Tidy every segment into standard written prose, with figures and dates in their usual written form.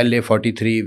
LA43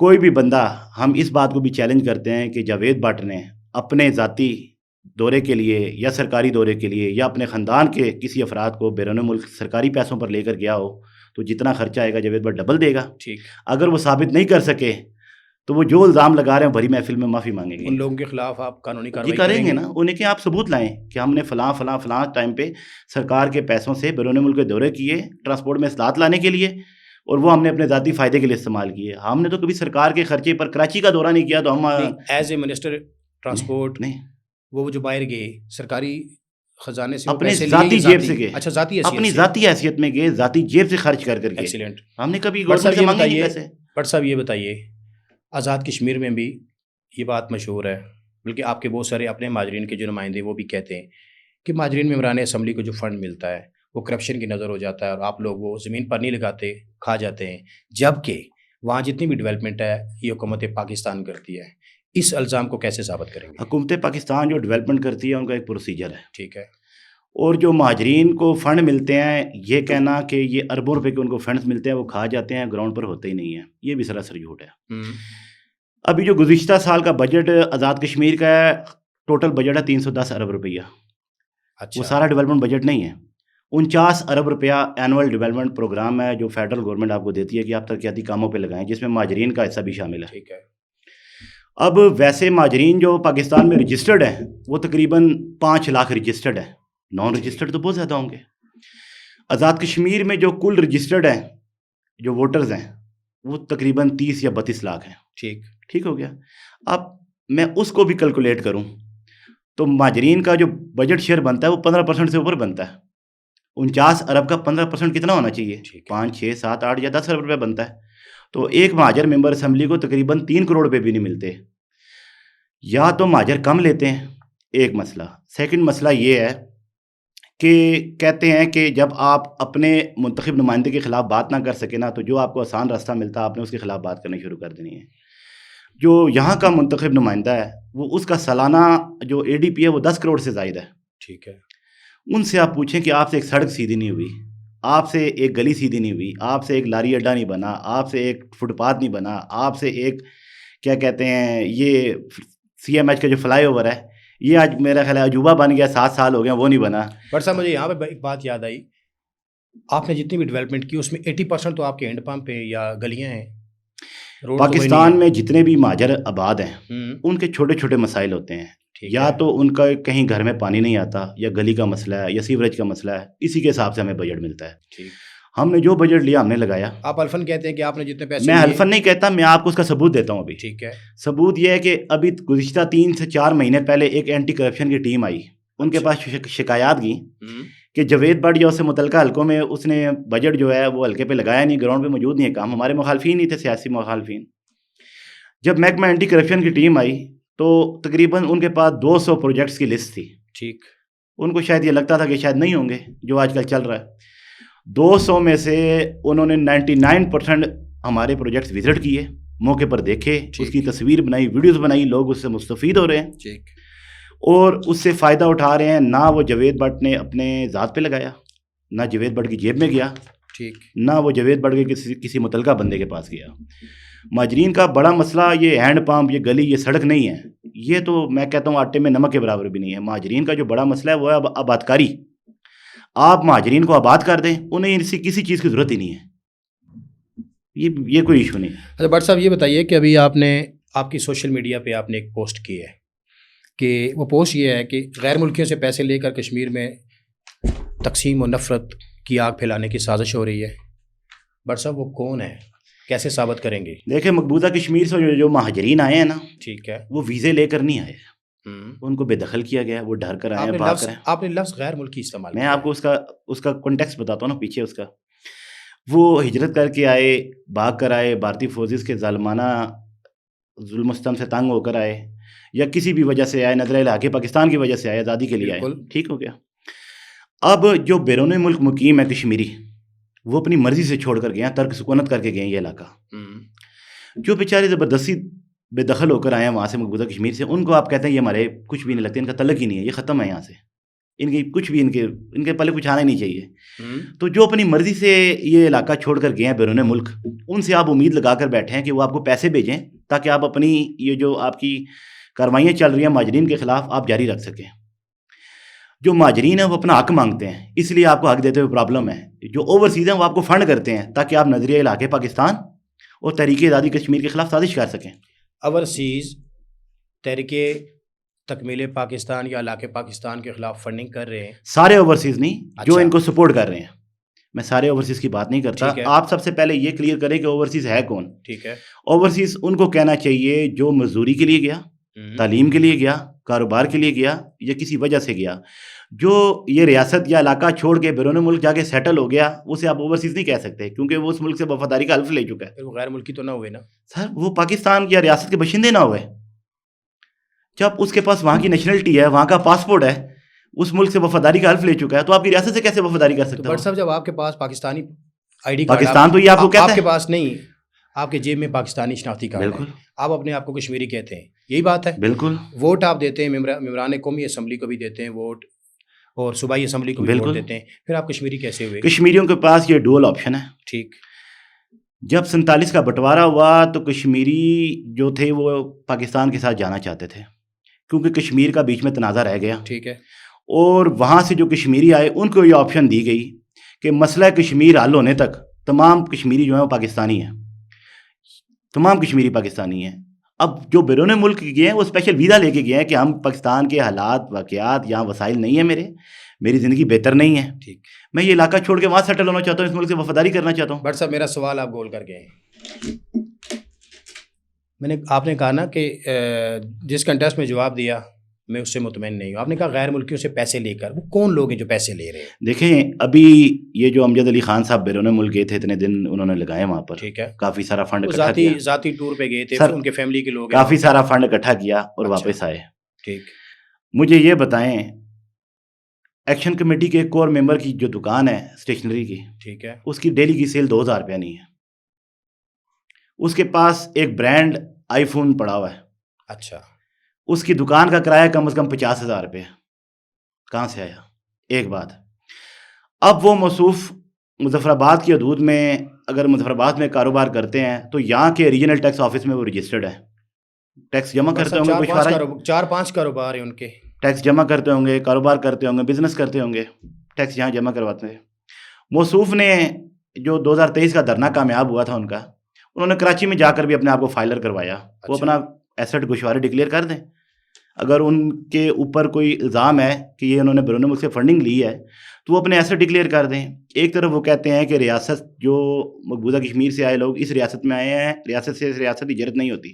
کوئی بھی بندہ، ہم اس بات کو بھی چیلنج کرتے ہیں کہ جاوید بٹ نے اپنے ذاتی دورے کے لیے یا سرکاری دورے کے لیے یا اپنے خاندان کے کسی افراد کو بیرون ملک سرکاری پیسوں پر لے کر گیا ہو تو جتنا خرچہ آئے گا جاوید بٹ ڈبل دے گا. ٹھیک. اگر وہ ثابت نہیں کر سکے تو وہ جو الزام لگا رہے ہیں بھری محفل میں معافی مانگیں گے. ان لوگوں کے خلاف آپ قانونی جی کارروائی کریں گے نا. انہیں کہ آپ ثبوت لائیں کہ ہم نے فلاں فلاں فلاں ٹائم پہ سرکار کے پیسوں سے بیرون ملک کے دورے کیے ٹرانسپورٹ میں اصلاحات لانے کے لیے، اور وہ ہم نے اپنے ذاتی فائدے کے لیے استعمال کیے. ہم نے تو کبھی سرکار کے خرچے پر کراچی کا دورہ نہیں کیا. تو ہم ایز اے منسٹر ٹرانسپورٹ نہیں، وہ جو باہر گئے سرکاری خزانے سے اپنے ذاتی جیب سے گئے. اچھا ذاتی اپنی ذاتی حیثیت میں گئے، ذاتی جیب سے خرچ کر کے. ایکسیلنٹ. ہم نے کبھی گورنمنٹ سے مانگے نہیں پیسے. بٹ صاحب یہ بتائیے، آزاد کشمیر میں بھی یہ بات مشہور ہے، بلکہ آپ کے بہت سارے اپنے مہاجرین کے جو نمائندے وہ بھی کہتے ہیں کہ مہاجرین ممبران اسمبلی کو جو فنڈ ملتا ہے وہ کرپشن کی نظر ہو جاتا ہے اور آپ لوگ وہ زمین پر نہیں لگاتے، کھا جاتے ہیں، جبکہ وہاں جتنی بھی ڈیولپمنٹ ہے یہ حکومت پاکستان کرتی ہے. اس الزام کو کیسے ثابت کریں گے؟ حکومت پاکستان جو ڈیولپمنٹ کرتی ہے ان کا ایک پروسیجر ہے. ٹھیک ہے. اور جو مہاجرین کو فنڈ ملتے ہیں، یہ کہنا کہ یہ اربوں روپے کے ان کو فنڈز ملتے ہیں وہ کھا جاتے ہیں، گراؤنڈ پر ہوتے ہی نہیں ہیں، یہ بھی سراسر جھوٹ ہے. ابھی جو گزشتہ سال کا بجٹ آزاد کشمیر کا ہے، ٹوٹل بجٹ ہے 310 ارب روپیہ. اچھا. وہ سارا ڈیولپمنٹ بجٹ نہیں ہے. 49 ارب روپیہ اینول ڈیولپمنٹ پروگرام ہے جو فیڈرل گورنمنٹ آپ کو دیتی ہے کہ آپ ترقیاتی کاموں پہ لگائیں، جس میں مہاجرین کا حصہ بھی شامل ہے. ٹھیک ہے. اب ویسے مہاجرین جو پاکستان میں رجسٹرڈ ہیں وہ تقریباً 5 لاکھ رجسٹرڈ ہیں. نان رجسٹرڈ تو بہت زیادہ ہوں گے. آزاد کشمیر میں جو کل رجسٹرڈ ہیں جو ووٹرز ہیں وہ تقریباً 30 یا 32 لاکھ ہیں. ٹھیک ہو گیا. اب میں اس کو بھی کیلکولیٹ کروں تو مہاجرین کا جو بجٹ شیئر بنتا ہے وہ 15% سے اوپر بنتا ہے. 49 ارب کا 15% کتنا ہونا چاہیے؟ 5 6 7 8 یا 10 ارب روپے بنتا ہے. تو ایک مہاجر ممبر اسمبلی کو تقریباً 3 کروڑ روپے بھی نہیں ملتے. یا تو مہاجر کم لیتے ہیں، ایک مسئلہ. سیکنڈ مسئلہ یہ ہے کہ کہتے ہیں کہ جب آپ اپنے منتخب نمائندے کے خلاف بات نہ کر سکے نا تو جو آپ کو آسان راستہ ملتا ہے آپ نے اس کے خلاف بات کرنی شروع کر دینی ہے. جو یہاں کا منتخب نمائندہ ہے وہ اس کا سالانہ جو اے ڈی پی ہے وہ 10 کروڑ سے زائد ہے. ٹھیک ہے. ان سے آپ پوچھیں کہ آپ سے ایک سڑک سیدھی نہیں ہوئی، آپ سے ایک گلی سیدھی نہیں ہوئی، آپ سے ایک لاری اڈا نہیں بنا، آپ سے ایک فٹ پاتھ نہیں بنا، آپ سے ایک کیا کہتے ہیں یہ سی ایم ایچ کا جو فلائی اوور ہے یہ آج میرا خیال ہے عجوبہ بن گیا، 7 سال ہو گئے وہ نہیں بنا. بٹ صاحب مجھے یہاں پہ ایک بات یاد آئی، آپ نے جتنی بھی ڈیولپمنٹ کی اس میں 80% تو آپ کے ہینڈ پمپ ہیں یا گلیاں ہیں. پاکستان میں جتنے بھی مہاجر آباد ہیں ان کے چھوٹے چھوٹے مسائل ہوتے ہیں. یا تو ان کا کہیں گھر میں پانی نہیں آتا، یا گلی کا مسئلہ ہے، یا سیوریج کا مسئلہ ہے. اسی کے حساب سے ہمیں بجٹ ملتا ہے. ہم نے جو بجٹ لیا ہم نے لگایا. آپ الفن کہتے ہیں کہ آپ نے جتنے پیسے، میں الفن نہیں کہتا، میں آپ کو اس کا ثبوت دیتا ہوں. ابھی ٹھیک ہے. ثبوت یہ ہے کہ ابھی گزشتہ 3 سے 4 مہینے پہلے ایک اینٹی کرپشن کی ٹیم آئی، ان کے پاس شکایات گئیں کہ جاوید بٹ یا اس سے متعلقہ حلقوں میں اس نے بجٹ جو ہے وہ حلقے پہ لگایا نہیں، گراؤنڈ پہ موجود نہیں ہے. کام ہمارے مخالفین نہیں تھے، سیاسی مخالفین. جب محکمہ اینٹی کرپشن کی ٹیم آئی تو تقریباً ان کے پاس 200 پروجیکٹس کی لسٹ تھی. ٹھیک. ان کو شاید یہ لگتا تھا کہ شاید نہیں ہوں گے جو آج کل چل رہا ہے. 200 میں سے انہوں نے 99% ہمارے پروجیکٹس وزٹ کیے، موقع پر دیکھے، اس کی تصویر بنائی، ویڈیوز بنائی، لوگ اس سے مستفید ہو رہے ہیں اور اس سے فائدہ اٹھا رہے ہیں. نہ وہ جاوید بٹ نے اپنے ذات پہ لگایا، نہ جاوید بٹ کی جیب میں گیا، نہ وہ جاوید بٹ کے کسی متعلقہ بندے کے پاس گیا. مہاجرین کا بڑا مسئلہ یہ ہینڈ پمپ، یہ گلی، یہ سڑک نہیں ہے. یہ تو میں کہتا ہوں آٹے میں نمک کے برابر بھی نہیں ہے. مہاجرین کا جو بڑا مسئلہ ہے وہ ہے آباد کاری. آپ مہاجرین کو آباد کر دیں، انہیں کسی چیز کی ضرورت ہی نہیں ہے. یہ کوئی ایشو نہیں. اچھا بٹ صاحب یہ بتائیے کہ ابھی آپ کی سوشل میڈیا پہ آپ نے ایک پوسٹ کی ہے کہ وہ پوسٹ یہ ہے کہ غیر ملکیوں سے پیسے لے کر کشمیر میں تقسیم و نفرت کی آگ پھیلانے کی سازش ہو رہی ہے. بٹ صاحب وہ کون ہے، کیسے ثابت کریں گے؟ دیکھیں مقبوضہ کشمیر سے جو مہاجرین آئے ہیں نا، ٹھیک ہے، وہ ویزے لے کر نہیں آئے، ان کو بے دخل کیا گیا، وہ ڈر کر آئے. آپ نے لفظ غیر ملکی استعمال میں آپ کو اس کا کنٹیکسٹ بتاتا ہوں نا پیچھے اس کا. وہ ہجرت کر کے آئے، بھاگ کر آئے، بھارتی فوجز کے ظالمانہ ظلم و ستم سے تنگ ہو کر آئے، یا کسی بھی وجہ سے آئے، نظر الحاق پاکستان کی وجہ سے آئے، آزادی کے لیے آئے. ٹھیک ہو گیا. اب جو بیرون ملک مقیم ہے کشمیری، وہ اپنی مرضی سے چھوڑ کر گئے ہیں، ترک سکونت کر کے گئے ہیں یہ علاقہ. جو بیچارے زبردستی بے دخل ہو کر آئے ہیں وہاں سے مقبوضہ کشمیر سے، ان کو آپ کہتے ہیں یہ ہمارے کچھ بھی نہیں لگتے، ان کا تعلق ہی نہیں ہے، یہ ختم ہے یہاں سے، ان کی کچھ بھی ان کے پلے کچھ آنا ہی نہیں چاہیے. تو جو اپنی مرضی سے یہ علاقہ چھوڑ کر گئے ہیں بیرون ملک, ان سے آپ امید لگا کر بیٹھے ہیں کہ وہ آپ کو پیسے بھیجیں تاکہ آپ اپنی یہ جو آپ کی کارروائیاں چل رہی ہیں مہاجرین کے خلاف آپ جاری رکھ سکیں. جو مہاجرین ہیں وہ اپنا حق مانگتے ہیں, اس لیے آپ کو حق دیتے ہوئے پرابلم ہے. جو اوورسیز ہیں وہ آپ کو فنڈ کرتے ہیں تاکہ آپ نظریہ علاقے پاکستان اور تحریک آزادی کشمیر کے خلاف سازش کر سکیں. اوورسیز تحریک تکمیل پاکستان یا علاقے پاکستان کے خلاف فنڈنگ کر رہے ہیں؟ سارے اوورسیز نہیں, جو ان کو سپورٹ کر رہے ہیں. میں سارے اوورسیز کی بات نہیں کرتا. آپ سب سے پہلے یہ کلیئر کریں کہ اوورسیز ہے کون. ٹھیک ہے. اوورسیز ان کو کہنا چاہیے جو مزدوری کے لیے گیا, تعلیم کے لیے گیا, کاروبار کے لیے گیا یا کسی وجہ سے گیا. جو یہ ریاست یا علاقہ چھوڑ کے بیرون ملک جا کے سیٹل ہو گیا اسے آپ اوورسیز نہیں کہہ سکتے, کیونکہ وہ اس ملک سے وفاداری کا حلف لے چکا ہے. وہ غیر ملکی تو نہ ہوئے نا سر, وہ پاکستان یا ریاست کے باشندے نہ ہوئے. جب اس کے پاس وہاں کی نیشنلٹی ہے, وہاں کا پاسپورٹ ہے, اس ملک سے وفاداری کا حلف لے چکا ہے, تو آپ کی ریاست سے کیسے وفاداری کر سکتے ہیں؟ بٹ صاحب جب آپ کے پاس Pakistani I D card, Pakistan تو یہ آپ کو کہتا ہے, آپ کے پاس نہیں, آپ کے جیب میں پاکستانی شناختی کارڈ ہے, آپ اپنے آپ کو کشمیری کہتے ہیں, یہی بات ہے. بالکل. ووٹ آپ دیتے ہیں, ممبران قومی اسمبلی کو بھی دیتے ہیں ووٹ, اور صوبائی اسمبلی کو بھی ووٹ دیتے ہیں, پھر آپ کشمیری کیسے ہوئے؟ کشمیریوں کے پاس یہ ڈوئل آپشن ہے. ٹھیک. جب 47 کا بٹوارا ہوا تو کشمیری جو تھے وہ پاکستان کے ساتھ جانا چاہتے تھے, کیونکہ کشمیر کا بیچ میں تنازع رہ گیا. ٹھیک ہے. اور وہاں سے جو کشمیری آئے ان کو یہ آپشن دی گئی کہ مسئلہ کشمیر حل ہونے تک تمام کشمیری جو ہیں وہ پاکستانی ہیں, تمام کشمیری پاکستانی ہیں. اب جو بیرون ملک گئے ہیں وہ اسپیشل ویزا لے کے گئے ہیں کہ ہم پاکستان کے حالات واقعات یہاں وسائل نہیں ہیں, میری زندگی بہتر نہیں ہے, ٹھیک, میں یہ علاقہ چھوڑ کے وہاں سیٹل ہونا چاہتا ہوں, اس ملک سے وفاداری کرنا چاہتا ہوں. بٹ صاحب میرا سوال آپ گول کر گئے ہیں. آپ نے کہا نا کہ جس کنٹیسٹ میں جواب دیا میں اس سے مطمئن نہیں ہوں. آپ نے کہا غیر ملکیوں سے پیسے لے کر, وہ کون لوگ ہیں جو پیسے لے رہے ہیں؟ دیکھیں ابھی یہ جو امجد علی خان صاحب بیرون ملک گئے تھے, اتنے دن انہوں نے لگائے وہاں پر, ٹھیک ہے, کافی سارا فنڈ اکٹھا کیا, ذاتی ٹور پہ گئے تھے, ان کے فیملی کے لوگ کافی سارا فنڈ اکٹھا کیا اور واپس آئے. ٹھیک. مجھے یہ بتائیں, ایکشن کمیٹی کے ایک اور ممبر کی جو دکان ہے اسٹیشنری کی, ٹھیک ہے, اس کی ڈیلی کی سیل 2000 روپیہ نہیں ہے. اس کے پاس ایک برانڈ آئی فون پڑا ہوا ہے. اچھا. اس کی دکان کا کرایہ کم از کم 50,000 روپے. کہاں سے آیا؟ ایک بات. اب وہ موصوف مظفر آباد کی حدود میں اگر مظفر آباد میں کاروبار کرتے ہیں تو یہاں کے ریجنل ٹیکس آفس میں وہ رجسٹرڈ ہے, ٹیکس جمع کرتے ہوں گے, 4-5 کاروبار ہیں ان کے, ٹیکس جمع کرتے ہوں گے, کاروبار کرتے ہوں گے, بزنس کرتے ہوں گے, ٹیکس یہاں جمع کرواتے ہیں. موصوف نے جو 2023 کا دھرنا کامیاب ہوا تھا ان کا, انہوں نے کراچی میں جا کر بھی اپنے آپ کو فائلر کروایا. وہ اپنا ایسٹ گوشوارے ڈکلیئر کر دیں. اگر ان کے اوپر کوئی الزام ہے کہ یہ انہوں نے بیرون ملک سے فنڈنگ لی ہے تو وہ اپنے ایسٹ ڈکلیئر کر دیں. ایک طرف وہ کہتے ہیں کہ ریاست جو مقبوضہ کشمیر سے آئے لوگ اس ریاست میں آئے ہیں, ریاست سے اس ریاست کی ہجرت نہیں ہوتی,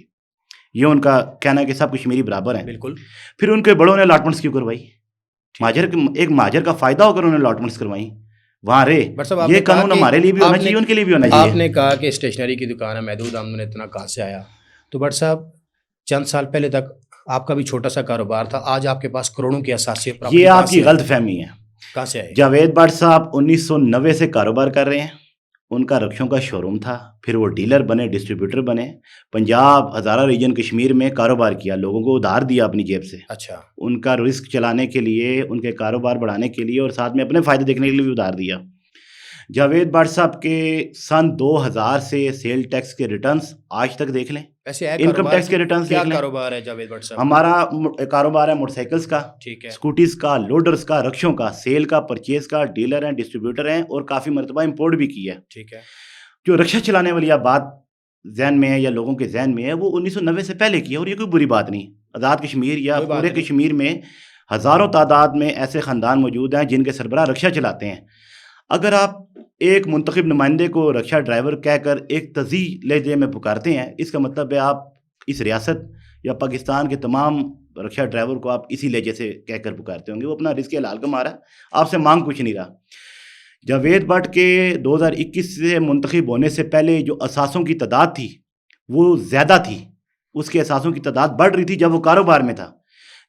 یہ ان کا کہنا ہے کہ سب کشمیری برابر ہیں. بالکل. پھر ان کے بڑوں نے الاٹمنٹس کیوں کروائی؟ ایک مہاجر کا فائدہ ہو کر انہوں نے الاٹمنٹس کروائی وہاں رہے. یہ قانون ہمارے لیے بھی ہونا چاہیے, ان کے لیے بھی ہونا چاہیے. آپ نے کہا کہ اسٹیشنری کی دکان ہے, محدود آمدن اتنا کہاں سے آیا؟ تو بٹ صاحب چند سال پہلے تک آپ کا بھی چھوٹا سا کاروبار تھا, آج آپ کے پاس کروڑوں کی اثاثے. یہ آپ کی غلط فہمی ہے. کہاں سے آئے؟ جاوید بٹ صاحب 1990 سے کاروبار کر رہے ہیں. ان کا رکشوں کا شو روم تھا, پھر وہ ڈیلر بنے, ڈسٹریبیوٹر بنے, پنجاب ہزارہ ریجن کشمیر میں کاروبار کیا, لوگوں کو ادھار دیا اپنی جیب سے. اچھا. ان کا رسک چلانے کے لیے, ان کے کاروبار بڑھانے کے لیے, اور ساتھ میں اپنے فائدے دیکھنے کے لیے بھی ادھار دیا. جاوید بٹ صاحب کے سن 2000 سے سیل ٹیکس کے ریٹرنز آج تک دیکھ لیں, انکم ٹیکس کے ریٹرنز دیکھ لیں. کیا کاروبار ہے جاوید بٹ صاحب؟ ہمارا کاروبار ہے موٹر سائیکلز کا, ٹھیک ہے, اسکوٹیز کا, لوڈرز کا, رکشوں کا, سیل کا, پرچیز کا, ڈیلر ہیں, ڈسٹریبیوٹر ہیں, اور کافی مرتبہ امپورٹ بھی کی ہے. ٹھیک ہے. جو رکشہ چلانے والی آپ بات ذہن میں ہے یا لوگوں کے ذہن میں ہے, وہ 1990 سے پہلے کی ہے, اور یہ کوئی بری بات نہیں. آزاد کشمیر یا پورے کشمیر میں ہزاروں تعداد میں ایسے خاندان موجود ہیں جن کے سربراہ رکشہ چلاتے ہیں. اگر آپ ایک منتخب نمائندے کو رکشہ ڈرائیور کہہ کر ایک تزیح لہجے میں پکارتے ہیں, اس کا مطلب ہے آپ اس ریاست یا پاکستان کے تمام رکشہ ڈرائیور کو آپ اسی لہجے سے کہہ کر پکارتے ہوں گے. وہ اپنا رزق حلال کما رہا ہے, آپ سے مانگ کچھ نہیں رہا. جاوید بٹ کے 2021 سے منتخب ہونے سے پہلے جو اثاثوں کی تعداد تھی وہ زیادہ تھی, اس کے اثاثوں کی تعداد بڑھ رہی تھی جب وہ کاروبار میں تھا.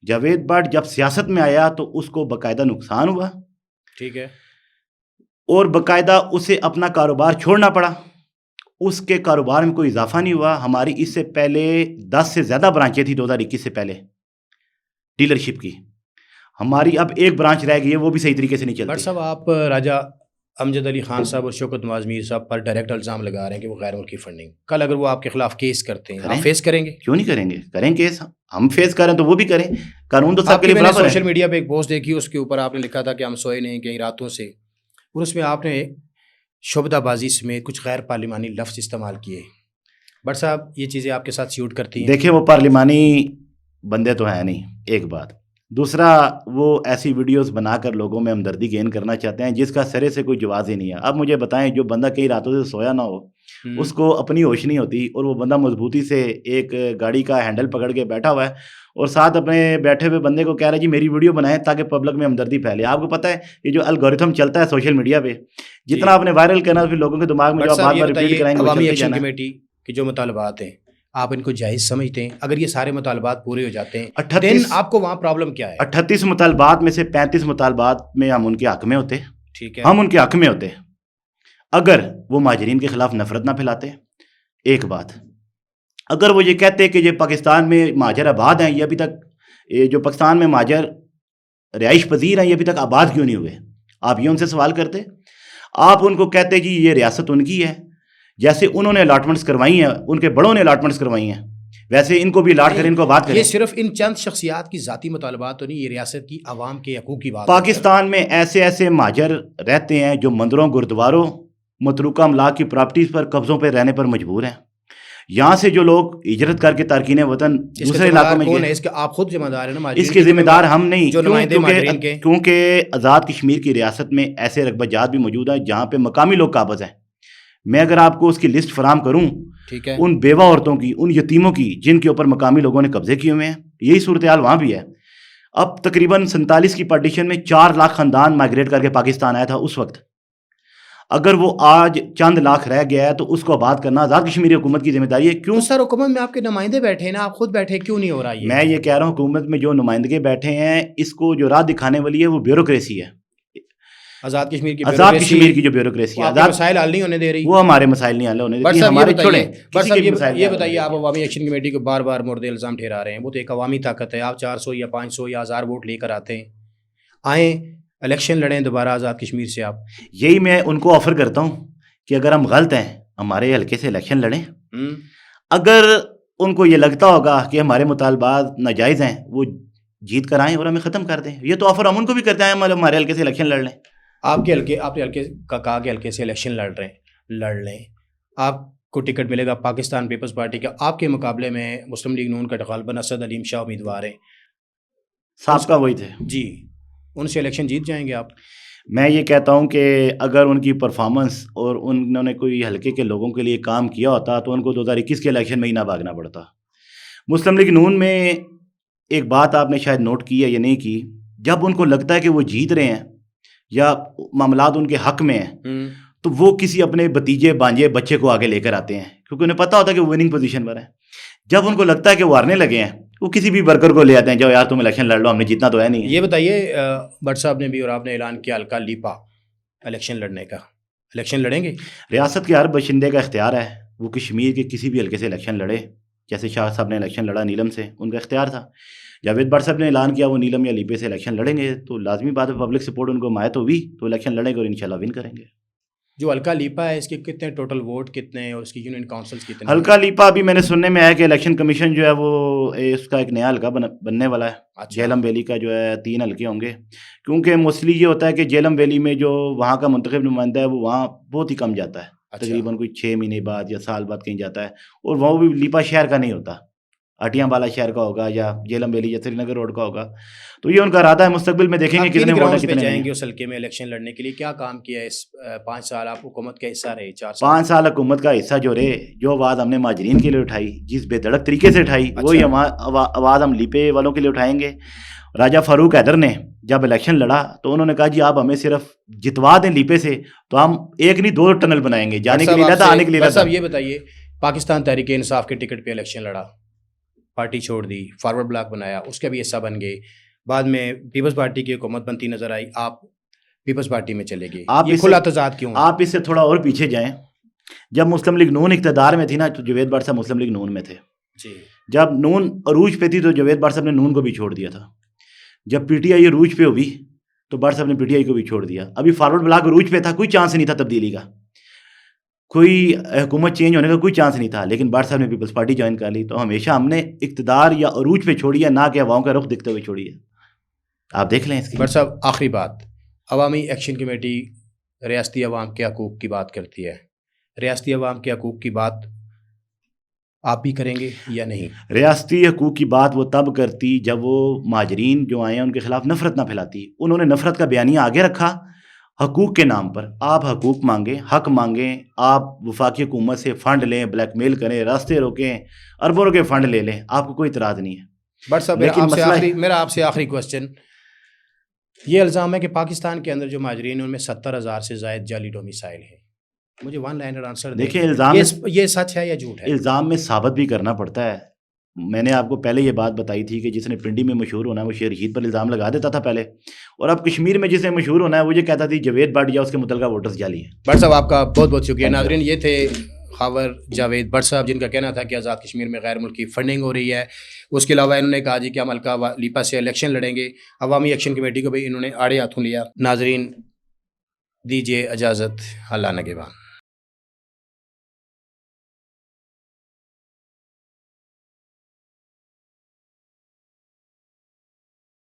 جاوید بٹ جب سیاست میں آیا تو اس کو باقاعدہ نقصان ہوا. ٹھیک ہے. اور باقاعدہ اسے اپنا کاروبار چھوڑنا پڑا. اس کے کاروبار میں کوئی اضافہ نہیں ہوا. ہماری اس سے پہلے 10 سے زیادہ برانچیں تھیں 2021 سے پہلے ڈیلرشپ کی. ہماری اب ایک برانچ رہ گئی ہے، وہ بھی صحیح طریقے سے نہیں بٹ چلتی. صاحب آپ راجہ امجد علی خان صاحب اور شوکت نواز میر صاحب پر ڈائریکٹ الزام لگا رہے ہیں کہ وہ غیر ملکی فنڈنگ، کل اگر وہ آپ کے خلاف کیس کرتے ہیں آپ فیس کریں گے؟ کیوں نہیں کریں گے؟ کریں کیس. ہم فیس کریں تو وہ بھی کریں. قانون تو سب آپ کے کی لیے میں نے برابر ہے. سوشل میڈیا پہ ایک پوسٹ دیکھی، اس کے اوپر آپ نے لکھا تھا کہ ہم سوئے نہیں کئی راتوں سے، اور اس میں آپ نے شعبدہ بازی سمیت کچھ غیر پارلیمانی لفظ استعمال کیے. بٹ صاحب یہ چیزیں آپ کے ساتھ سیوٹ کرتی ہیں؟ دیکھیں وہ پارلیمانی بندے تو ہیں نہیں، ایک بات. دوسرا وہ ایسی ویڈیوز بنا کر لوگوں میں ہمدردی گین کرنا چاہتے ہیں جس کا سرے سے کوئی جواز ہی نہیں ہے. اب مجھے بتائیں، جو بندہ کئی راتوں سے سویا نہ ہو اس کو اپنی ہوش نہیں ہوتی، اور وہ بندہ مضبوطی سے ایک گاڑی کا ہینڈل پکڑ کے بیٹھا ہوا ہے اور ساتھ اپنے بیٹھے ہوئے بندے کو کہہ رہا ہے جی میری ویڈیو بنائیں تاکہ پبلک میں ہمدردی پھیلے. آپ کو پتہ ہے یہ جو الگورتھم چلتا ہے سوشل میڈیا پہ، جتنا آپ نے وائرل کرنا پھر لوگوں کے دماغ میں جو آپ بار بار ریپیٹ کرائیں گے وہ عوامی چلتے ایکشن جانا. کمیٹی کے جو مطالبات ہیں آپ ان کو جائز سمجھتے ہیں؟ اگر یہ سارے مطالبات پورے ہو جاتے ہیں 38 آپ کو وہاں پرابلم کیا ہے؟ 38 مطالبات میں سے 35 مطالبات میں ہم ان کے حق میں ہوتے. ٹھیک ہے، ہم ان کے حق میں ہوتے اگر وہ مہاجرین کے خلاف نفرت نہ پھیلاتے. ایک بات، اگر وہ یہ کہتے کہ یہ پاکستان میں مہاجر آباد ہیں، یہ ابھی تک یہ جو پاکستان میں مہاجر رہائش پذیر ہیں یہ ابھی تک آباد کیوں نہیں ہوئے، آپ یہ ان سے سوال کرتے. آپ ان کو کہتے جی یہ ریاست ان کی ہے، جیسے انہوں نے الاٹمنٹس کروائی ہیں، ان کے بڑوں نے الاٹمنٹس کروائی ہیں، ویسے ان کو بھی الاٹ کریں، ان کو بات کریں. یہ صرف ان چند شخصیات کی ذاتی مطالبات تو نہیں، یہ ریاست کی عوام کے حقوق کی بات ہے. پاکستان میں ایسے ایسے مہاجر رہتے ہیں جو مندروں، گردواروں، متروکہ املاک کی پراپرٹیز پر قبضوں پہ رہنے پر مجبور ہیں. یہاں سے جو لوگ ہجرت کر کے تارکین وطن دوسرے علاقوں میں گئے، اس کے آپ خود ذمہ دار ہیں نا، اس کے ذمہ دار ہم نہیں، جو نمائندے مہاجرین کے. کیونکہ آزاد کشمیر کی ریاست میں ایسے رقبہ جات بھی موجود ہیں جہاں پہ مقامی لوگ قابض ہیں. میں اگر آپ کو اس کی لسٹ فراہم کروں ٹھیک ہے، ان بیوہ عورتوں کی، ان یتیموں کی جن کے اوپر مقامی لوگوں نے قبضے کیے ہوئے ہیں، یہی صورتحال وہاں بھی ہے. اب تقریباً 47 کی پارٹیشن میں 4 لاکھ خاندان مائگریٹ کر کے پاکستان آیا تھا اس وقت. اگر وہ آج چند لاکھ رہ گیا ہے تو اس کو آباد کرنا آزاد کشمیری حکومت کی ذمہ داری ہے. کیوں سر حکومت میں آپ کے نمائندے بیٹھے ہیں نا، آپ خود بیٹھے کیوں نہیں ہو رہا؟ میں یہ کہہ رہا ہوں حکومت میں جو نمائندگے بیٹھے ہیں اس کو جو راہ دکھانے والی ہے وہ بیوروکریسی ہے. آزاد کشمیر کی جو بیوروکریسی ہے مسائل حل نہیں ہونے دے رہی، وہ ہمارے مسائل نہیں حل ہونے دیتی. ہمارے چھوڑیں. یہ بتائیے آپ عوامی ایکشن کمیٹی کو بار بار مورد الزام ٹھہرا رہے ہیں، وہ تو ایک عوامی طاقت ہے. آپ 400 یا 500 یا 1000 ووٹ لے کر آتے ہیں، آئیں الیکشن لڑیں دوبارہ آزاد کشمیر سے. آپ یہی میں ان کو آفر کرتا ہوں کہ اگر ہم غلط ہیں ہمارے حلقے سے الیکشن لڑیں. اگر ان کو یہ لگتا ہوگا کہ ہمارے مطالبات ناجائز ہیں وہ جیت کر آئیں اور ہمیں ختم کر دیں. یہ تو آفر ہم ان کو بھی کرتے ہیں، ہمارے حلقے سے الیکشن لڑ لیں. آپ کے حلقے کا کہا کہ حلقے سے الیکشن لڑ لیں، آپ کو ٹکٹ ملے گا پاکستان پیپلز پارٹی کا. آپ کے مقابلے میں مسلم لیگ نون کا غالباً اسد علیم شاہ امیدوار ہیں، سابقہ وہی تھے جی، ان سے الیکشن جیت جائیں گے آپ؟ میں یہ کہتا ہوں کہ اگر ان کی پرفارمنس اور انہوں نے کوئی حلقے کے لوگوں کے لیے کام کیا ہوتا تو ان کو 2021 کے الیکشن میں ہی نہ بھاگنا پڑتا. مسلم لیگ نون میں ایک بات آپ نے شاید نوٹ کی ہے یا نہیں کی، جب ان کو لگتا ہے کہ وہ جیت رہے ہیں یا معاملات ان کے حق میں ہیں تو وہ کسی اپنے بھتیجے بانجے بچے کو آگے لے کر آتے ہیں کیونکہ انہیں پتہ ہوتا ہے کہ وہ وننگ پوزیشن پر ہیں. جب ان کو لگتا ہے کہ وہ ہارنے لگے ہیں وہ کسی بھی ورکر کو لے آتے ہیں، جاؤ یار تم الیکشن لڑ لو، ہم نے جیتنا تو ہے نہیں. یہ بتائیے بٹ صاحب نے بھی اور آپ نے اعلان کیا حلقہ لیپا الیکشن لڑنے کا، الیکشن لڑیں گے؟ ریاست کے ہر باشندے کا اختیار ہے، وہ کشمیر کے کسی بھی حلقے سے الیکشن لڑے. جیسے شاہ صاحب نے الیکشن لڑا نیلم سے، ان کا اختیار تھا. جاوید بٹ صاحب نے اعلان کیا وہ نیلم یا لیپے سے الیکشن لڑیں گے تو لازمی بات ہے پبلک سپورٹ ان کو مائے تو بھی تو الیکشن لڑیں گے اور انشاءاللہ ون کریں گے. جو حلقہ لیپا ہے اس کے کتنے ٹوٹل ووٹ کتنے ہیں اور اس کی یونین کاؤنسلز کتنے؟ حلقہ لیپا ابھی میں نے سننے میں آیا کہ الیکشن کمیشن جو ہے وہ اس کا ایک نیا حلقہ بننے والا ہے. جہلم ویلی کا جو ہے 3 حلقے ہوں گے، کیونکہ موسٹلی یہ ہوتا ہے کہ جہلم ویلی میں جو وہاں کا منتخب نمائندہ ہے وہ وہاں بہت ہی کم جاتا ہے، تقریباً کوئی 6 مہینے بعد یا سال بعد کہیں جاتا ہے، اور وہ بھی لیپا شہر کا نہیں ہوتا، اٹیاں بالا شہر کا ہوگا یا جہلم ویلی یا سری نگر روڈ کا ہوگا. تو یہ ان کا ارادہ ہے، مستقبل میں دیکھیں گے کتنے ووٹ کتنے جائیں گے اس حلقے میں الیکشن لڑنے کے لیے. کیا کام کیا ہے اس 5 سال آپ حکومت کا حصہ رہے؟ 5 سال حکومت کا حصہ جو رہے، جو آواز ہم نے مہاجرین کے لیے اٹھائی جس بے دڑک طریقے سے اٹھائی وہی آواز ہم لیپے والوں کے لیے اٹھائیں گے. راجہ فاروق حیدر نے جب الیکشن لڑا تو انہوں نے کہا جی آپ ہمیں صرف جتوا دیں لیپے سے تو ہم ایک نہیں 2 ٹنل بنائیں گے، جانے کے لیے رہتا آنے کے لیے رہتا. یہ بتائیے پاکستان تحریک انصاف کے ٹکٹ پہ الیکشن لڑا، پارٹی چھوڑ دی، فارورڈ بلاک بنایا، اس کا بھی حصہ بن گئے، بعد میں پیپلز پارٹی کی حکومت بنتی نظر آئی، آپ پیپلز پارٹی میں چلے گئے. آپ یہ کھلا تضاد کیوں؟ آپ اس سے تھوڑا اور پیچھے جائیں. جب مسلم لیگ نون اقتدار میں تھی نا تو جوید بٹ صاحب مسلم لیگ نون میں تھے. جی. جب نون عروج پہ تھی تو جوید بٹ صاحب نے نون کو بھی چھوڑ دیا تھا. جب پی ٹی آئی عروج پہ ہوئی تو بٹ صاحب نے پی ٹی آئی کو بھی چھوڑ دیا. ابھی فارورڈ بلاک عروج پہ تھا, کوئی چانس نہیں تھا تبدیلی کا, کوئی حکومت چینج ہونے کا کوئی چانس نہیں تھا, لیکن بٹ صاحب نے پیپلز پارٹی جوائن کر لی. تو ہمیشہ ہم نے اقتدار یا عروج پہ چھوڑی ہے, نہ کہ عوام کا رخ دکھتے ہوئے چھوڑی ہے. آپ دیکھ لیں اس کی. بٹ صاحب آخری بات, عوامی ایکشن کمیٹی ریاستی عوام کے حقوق کی بات کرتی ہے, ریاستی عوام کے حقوق کی بات آپ بھی کریں گے یا نہیں؟ ریاستی حقوق کی بات وہ تب کرتی جب وہ مہاجرین جو آئے ہیں ان کے خلاف نفرت نہ پھیلاتی. انہوں نے نفرت کا بیانیہ آگے رکھا حقوق کے نام پر. آپ حقوق مانگیں, حق مانگیں, آپ وفاقی حکومت سے فنڈ لیں, بلیک میل کریں, راستے روکیں, اربوں روپے فنڈ لے لیں, آپ کو کوئی اعتراض نہیں ہے. بٹ صاحب میرا آپ سے آخری کوشچن, یہ الزام ہے کہ پاکستان کے اندر جو مہاجرین ہیں ان میں 70,000 سے زائد جعلی ڈومیسائل ہیں. مجھے ون لائنر آنسر دیں. دیکھیں الزام یہ سچ ہے یا جھوٹ ہے؟ الزام میں ثابت بھی کرنا پڑتا ہے. میں نے آپ کو پہلے یہ بات بتائی تھی کہ جس نے پنڈی میں مشہور ہونا ہے وہ شیر رشید پر الزام لگا دیتا تھا پہلے, اور اب کشمیر میں جس نے مشہور ہونا ہے وہ یہ کہتا تھی جاوید بٹ یا اس کے متعلقہ ووٹرز جعلی ہیں. بٹ صاحب آپ کا بہت بہت شکریہ. ناظرین, یہ تھے خاور جاوید بٹ صاحب, جن کا کہنا تھا کہ آزاد کشمیر میں غیر ملکی فنڈنگ ہو رہی ہے. اس کے علاوہ انہوں نے کہا جی کہ ہم حلقہ لیپا سے الیکشن لڑیں گے. عوامی ایکشن کمیٹی کو بھی انہوں نے آڑے ہاتھوں لیا. ناظرین دیجیے اجازت, اللہ نگہبان.